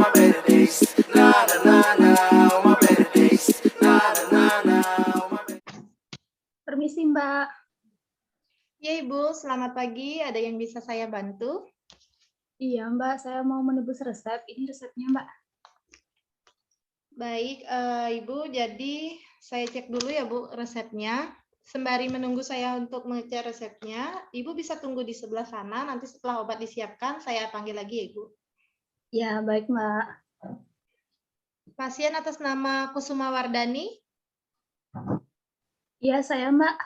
my better days. Na na na na, on my better days. Na na na na, on my better days. Permisi, Mbak. Ya, Ibu, selamat pagi. Ada yang bisa saya bantu? Iya, Mbak, saya mau menebus resep. Ini resepnya, Mbak. Baik, Ibu, jadi saya cek dulu ya, Bu, resepnya. Sembari menunggu saya untuk mengecek resepnya, Ibu bisa tunggu di sebelah sana. Nanti setelah obat disiapkan, saya panggil lagi ya, Ibu. Ya, baik, Mbak. Pasien atas nama Kusuma Wardani. Iya, saya, Mbak.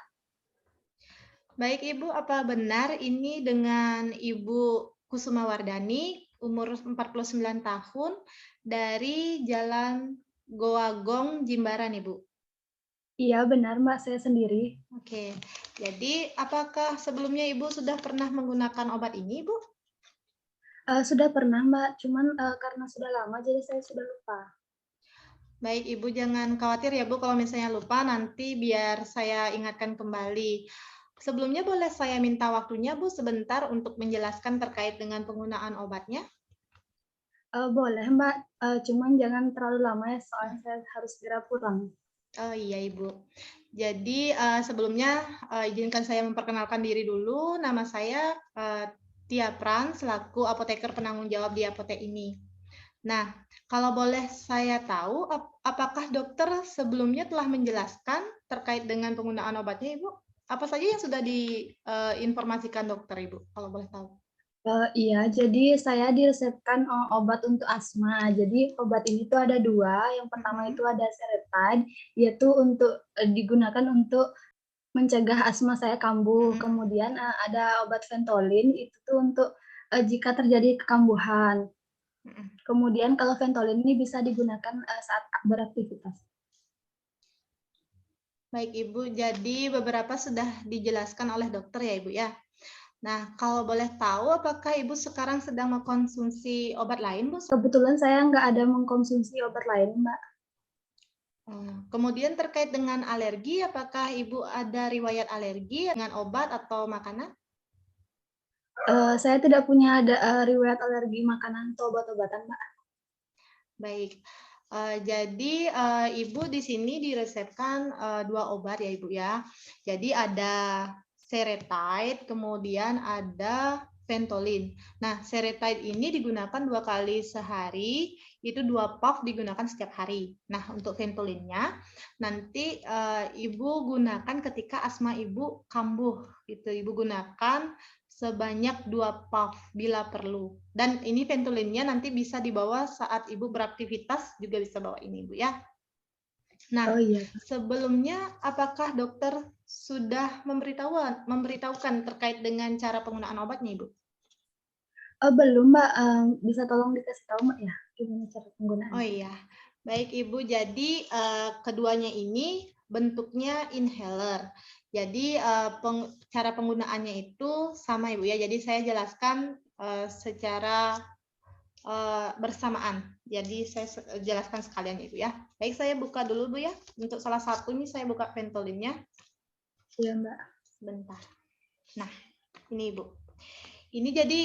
Baik, Ibu, apa benar ini dengan Ibu Kusuma Wardani, umur 49 tahun, dari Jalan Goagong, Jimbaran, Ibu? Iya, benar, Mbak. Saya sendiri. Oke, jadi apakah sebelumnya Ibu sudah pernah menggunakan obat ini, Ibu? Sudah pernah, Mbak. Cuman karena sudah lama, jadi saya sudah lupa. Baik, Ibu jangan khawatir ya, Bu, kalau misalnya lupa, nanti biar saya ingatkan kembali. Sebelumnya boleh saya minta waktunya, Bu, sebentar untuk menjelaskan terkait dengan penggunaan obatnya? Boleh, Mbak. Cuman jangan terlalu lama ya, soalnya saya harus segera pulang. Oh iya, Ibu. Jadi sebelumnya izinkan saya memperkenalkan diri dulu. Nama saya Tia Pran, selaku apoteker penanggung jawab di apotek ini. Nah, kalau boleh saya tahu, apakah dokter sebelumnya telah menjelaskan terkait dengan penggunaan obatnya, Ibu? Apa saja yang sudah diinformasikan dokter, Ibu, kalau boleh tahu? Iya, jadi saya diresepkan obat untuk asma. Jadi obat ini tuh ada 2. Yang pertama itu ada Seretide, yaitu untuk digunakan untuk mencegah asma saya kambuh. Kemudian ada obat Ventolin, itu tuh untuk jika terjadi kekambuhan. Kemudian kalau Ventolin ini bisa digunakan saat beraktivitas. Baik, Ibu. Jadi beberapa sudah dijelaskan oleh dokter ya, Ibu ya. Nah, kalau boleh tahu, apakah Ibu sekarang sedang mengkonsumsi obat lain, Bu? Kebetulan saya nggak ada mengkonsumsi obat lain, Mbak. Kemudian terkait dengan alergi, apakah Ibu ada riwayat alergi dengan obat atau makanan? Saya tidak punya riwayat alergi makanan atau obat-obatan, Mbak. Baik, jadi Ibu di sini diresepkan 2 obat ya, Ibu ya. Jadi ada Seretide, kemudian ada Ventolin. Nah, Seretide ini digunakan 2 kali sehari, itu 2 puff digunakan setiap hari. Nah, untuk Ventolinnya nanti Ibu gunakan ketika asma Ibu kambuh, gitu. Ibu gunakan sebanyak 2 puff bila perlu. Dan ini Ventolinnya nanti bisa dibawa saat Ibu beraktivitas, juga bisa bawa ini, Ibu ya. Nah, sebelumnya apakah dokter sudah memberitahukan terkait dengan cara penggunaan obatnya, Ibu? Belum, Mbak. Bisa tolong dikasih tahu, Mbak, ya, gimana cara penggunaannya? Oh iya, baik Ibu. Jadi keduanya ini bentuknya inhaler. Jadi cara penggunaannya itu sama, Ibu ya. Jadi saya jelaskan secara bersamaan. Jadi saya jelaskan sekalian, Ibu ya. Baik, saya buka dulu, Bu ya. Untuk salah satu ini saya buka Ventolinnya. Iya, Mbak. Sebentar. Nah, ini Ibu. Ini jadi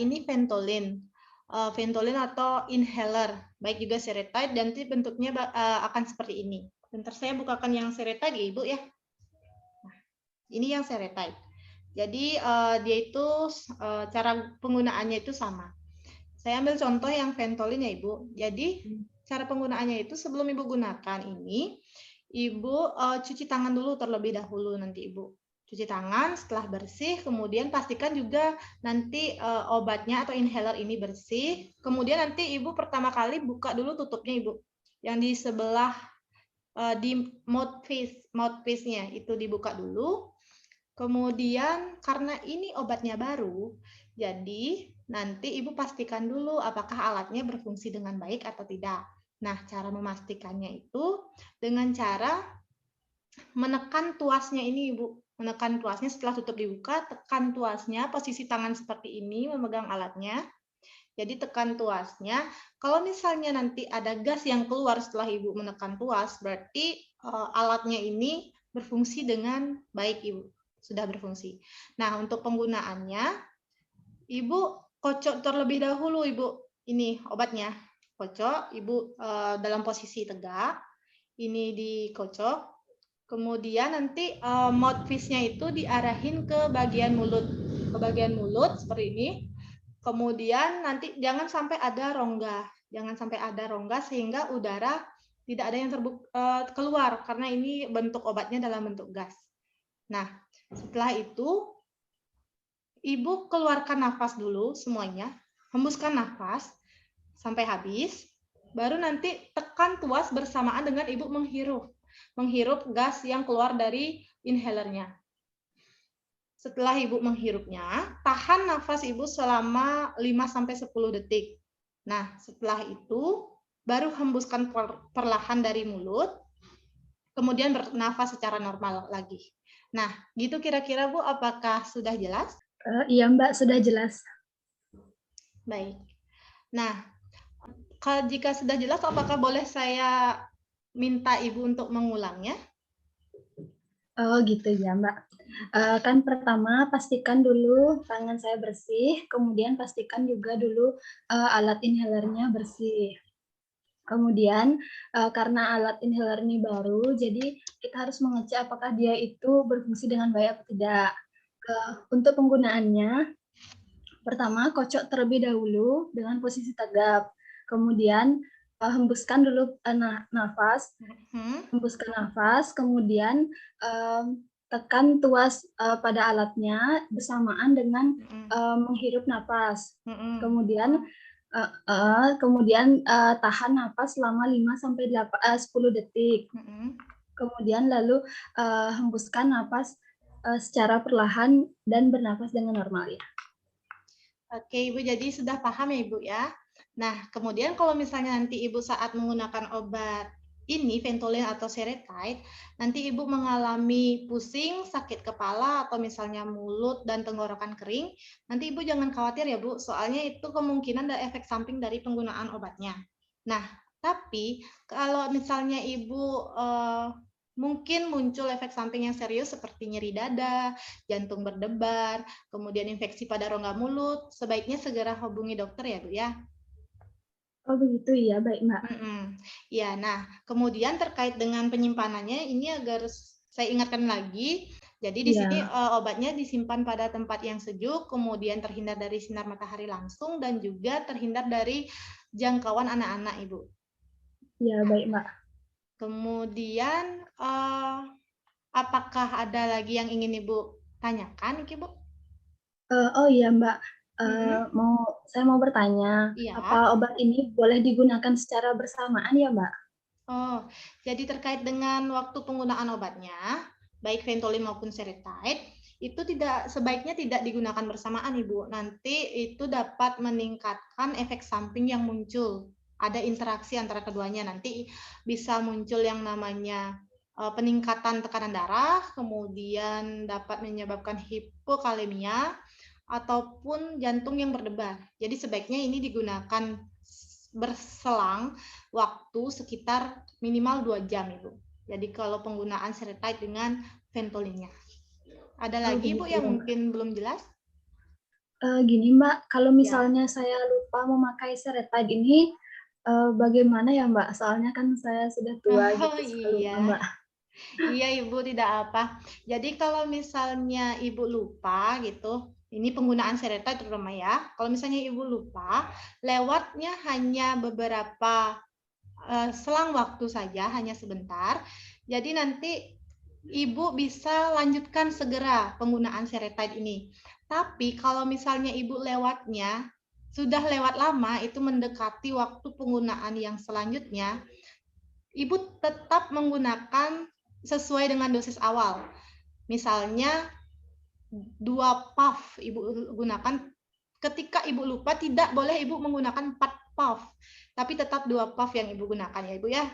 ini Ventolin. Ventolin atau inhaler. Baik juga Seretide, dan nanti bentuknya akan seperti ini. Bentar saya bukakan yang Seretide ya, Ibu ya. Nah, ini yang Seretide. Jadi dia itu cara penggunaannya itu sama. Saya ambil contoh yang Ventolin ya, Ibu. Jadi cara penggunaannya itu sebelum Ibu gunakan ini, Ibu cuci tangan dulu terlebih dahulu nanti, Ibu. Cuci tangan, setelah bersih, kemudian pastikan juga nanti obatnya atau inhaler ini bersih. Kemudian nanti Ibu pertama kali buka dulu tutupnya, Ibu. Yang di sebelah di mouthpiece-nya itu dibuka dulu. Kemudian karena ini obatnya baru, jadi nanti Ibu pastikan dulu apakah alatnya berfungsi dengan baik atau tidak. Nah, cara memastikannya itu dengan cara menekan tuasnya ini, Ibu. Menekan tuasnya setelah tutup dibuka, tekan tuasnya, posisi tangan seperti ini memegang alatnya. Jadi tekan tuasnya. Kalau misalnya nanti ada gas yang keluar setelah Ibu menekan tuas, berarti alatnya ini berfungsi dengan baik, Ibu. Sudah berfungsi. Nah, untuk penggunaannya, Ibu kocok terlebih dahulu, Ibu. Ini obatnya. Kocok, Ibu dalam posisi tegak, ini dikocok, kemudian nanti mouthpiece-nya itu diarahin ke bagian mulut seperti ini. Kemudian nanti jangan sampai ada rongga sehingga udara tidak ada yang keluar karena ini bentuk obatnya dalam bentuk gas. Nah, setelah itu Ibu keluarkan nafas dulu semuanya, hembuskan nafas sampai habis, baru nanti tekan tuas bersamaan dengan Ibu menghirup gas yang keluar dari inhalernya. Setelah Ibu menghirupnya, tahan nafas Ibu selama 5-10 detik. Nah, setelah itu baru hembuskan perlahan dari mulut, kemudian bernafas secara normal lagi. Nah, gitu kira-kira Bu, apakah sudah jelas? Iya Mbak, sudah jelas. Baik. Nah, jika sudah jelas, apakah boleh saya minta Ibu untuk mengulangnya? Oh gitu ya Mbak. Kan pertama pastikan dulu tangan saya bersih, kemudian pastikan juga dulu alat inhalernya bersih. Kemudian karena alat inhaler ini baru, jadi kita harus mengecek apakah dia itu berfungsi dengan baik atau tidak. Untuk penggunaannya, pertama kocok terlebih dahulu dengan posisi tegap. Kemudian hembuskan dulu nafas, kemudian tekan tuas pada alatnya bersamaan dengan menghirup nafas. Kemudian tahan nafas selama 5-10 detik. Kemudian lalu hembuskan nafas secara perlahan dan bernafas dengan normal ya. Oke, Ibu, jadi sudah paham ya Ibu ya. Nah, kemudian kalau misalnya nanti Ibu saat menggunakan obat ini, Ventolin atau Seretide, nanti Ibu mengalami pusing, sakit kepala, atau misalnya mulut dan tenggorokan kering, nanti Ibu jangan khawatir ya Bu, soalnya itu kemungkinan ada efek samping dari penggunaan obatnya. Nah, tapi kalau misalnya Ibu mungkin muncul efek samping yang serius seperti nyeri dada, jantung berdebar, kemudian infeksi pada rongga mulut, sebaiknya segera hubungi dokter ya Bu ya. Oh begitu ya, baik Mbak. Ya, nah kemudian terkait dengan penyimpanannya ini agar saya ingatkan lagi. Jadi di sini obatnya disimpan pada tempat yang sejuk, kemudian terhindar dari sinar matahari langsung dan juga terhindar dari jangkauan anak-anak Ibu. Ya, baik Mbak. Kemudian apakah ada lagi yang ingin Ibu tanyakan, Ibu? Oh iya Mbak, saya mau bertanya, apa obat ini boleh digunakan secara bersamaan ya Mbak? Oh, jadi terkait dengan waktu penggunaan obatnya, baik Ventolin maupun Seretide, itu sebaiknya tidak digunakan bersamaan Ibu. Nanti itu dapat meningkatkan efek samping yang muncul. Ada interaksi antara keduanya, nanti bisa muncul yang namanya peningkatan tekanan darah, kemudian dapat menyebabkan hipokalemia, ataupun jantung yang berdebar. Jadi sebaiknya ini digunakan berselang waktu sekitar minimal 2 jam Ibu. Jadi kalau penggunaan Seretide dengan Ventolinnya. Ada lagi Bu yang mungkin belum jelas? Gini Mbak, kalau misalnya saya lupa memakai Seretide ini, bagaimana ya Mbak? Soalnya kan saya sudah tua gitu, lupa Mbak. Iya Ibu, tidak apa. Jadi kalau misalnya Ibu lupa gitu, ini penggunaan Seretide terutama ya. Kalau misalnya Ibu lupa, lewatnya hanya beberapa selang waktu saja, hanya sebentar. Jadi nanti Ibu bisa lanjutkan segera penggunaan Seretide ini. Tapi kalau misalnya Ibu lewatnya sudah lewat lama, itu mendekati waktu penggunaan yang selanjutnya, Ibu tetap menggunakan sesuai dengan dosis awal. Misalnya 2 puff Ibu gunakan, ketika Ibu lupa tidak boleh Ibu menggunakan 4 puff, tapi tetap 2 puff yang Ibu gunakan ya Ibu ya.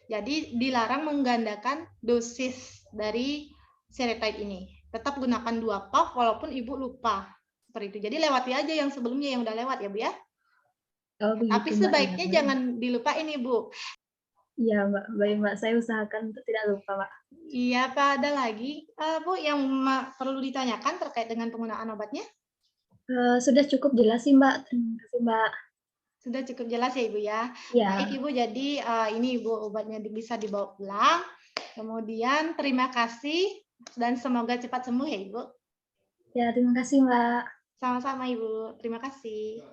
Jadi dilarang menggandakan dosis dari Seretide ini. Tetap gunakan 2 puff walaupun Ibu lupa. Seperti itu. Jadi lewati aja yang sebelumnya yang udah lewat ya Bu ya. Oh, begitu, tapi sebaiknya Mbak, jangan dilupain Ibu. Iya Mbak, baik Mbak. Saya usahakan untuk tidak lupa Mbak. Iya, Pak. Ada lagi Bu yang perlu ditanyakan terkait dengan penggunaan obatnya? Sudah cukup jelas sih Mbak. Terima kasih Mbak. Sudah cukup jelas ya Ibu ya. Ya, Baik Ibu, jadi ini Ibu obatnya bisa dibawa pulang. Kemudian terima kasih dan semoga cepat sembuh ya Ibu. ya terima kasih Mbak. Sama-sama Ibu, terima kasih.